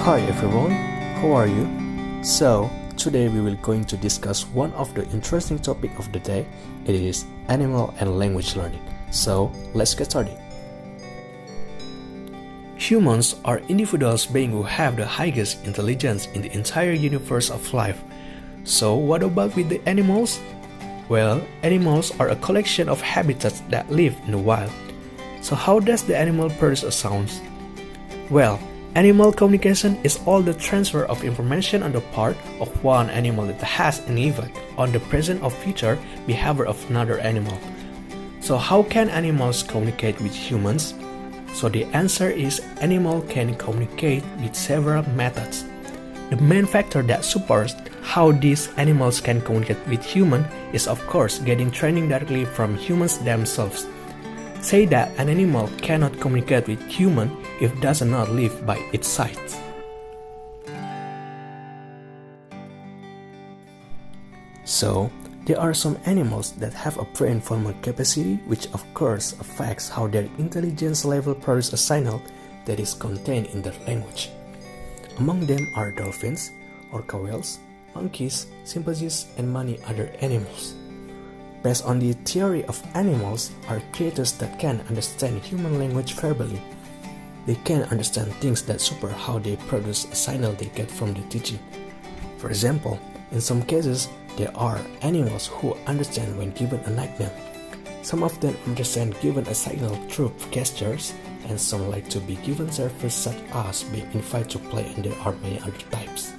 Hi everyone, how are you? So, today we will going to discuss one of the interesting topic of the day. It is animal and language learning. So, let's get started. Humans are individuals beings who have the highest intelligence in the entire universe of life. So, what about with the animals? Well, animals are a collection of habitats that live in the wild. So how does the animal produce a sound? Well, animal communication is all the transfer of information on the part of one animal that has an effect on the present or future behavior of another animal. So how can animals communicate with humans? So the answer is animal can communicate with several methods. The main factor that supports how these animals can communicate with humans is of course getting training directly from humans themselves. Say that an animal cannot communicate with human if it does not live by its side. So, there are some animals that have a brain formal capacity which of course affects how their intelligence level produce a signal that is contained in their language. Among them are dolphins, orca whales, monkeys, chimpanzees, and many other animals. Based on the theory of animals are creatures that can understand human language verbally. They can understand things that super how they produce a signal they get from the teaching. For example, in some cases, there are animals who understand when given a nickname. Some of them understand given a signal through gestures, and some like to be given service such as being invited to play, and there are many other types.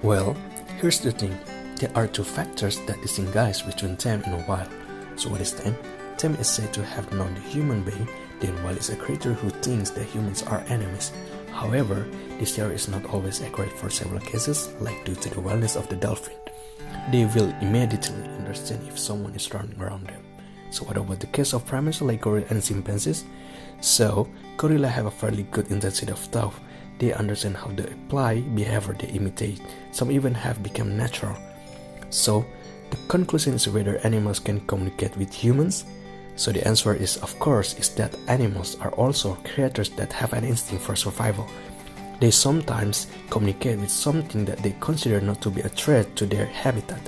Well, here's the thing. There are two factors that distinguish between them and wild. So what is them? Them is said to have known the human being, then wild is a creature who thinks that humans are enemies. However, this theory is not always accurate for several cases, like due to the wildness of the dolphin. They will immediately understand if someone is running around them. So what about the case of primates like gorilla and chimpanzees? So, gorilla have a fairly good intensity of thought. They understand how to apply behavior they imitate. Some even have become natural. So, the conclusion is whether animals can communicate with humans. So the answer is of course is that animals are also creatures that have an instinct for survival. They sometimes communicate with something that they consider not to be a threat to their habitat,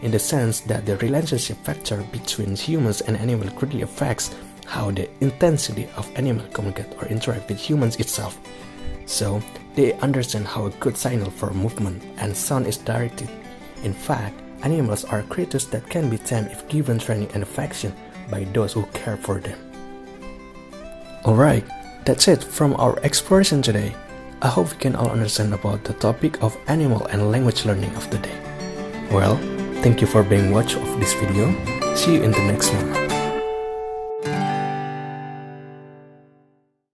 in the sense that the relationship factor between humans and animals greatly affects how the intensity of animal communicate or interact with humans itself. So they understand how a good signal for movement and sound is directed. In fact, animals are creatures that can be tamed if given training and affection by those who care for them. Alright, that's it from our exploration today. I hope we can all understand about the topic of animal and language learning of the day. Well, thank you for being watch of this video. See you in the next one.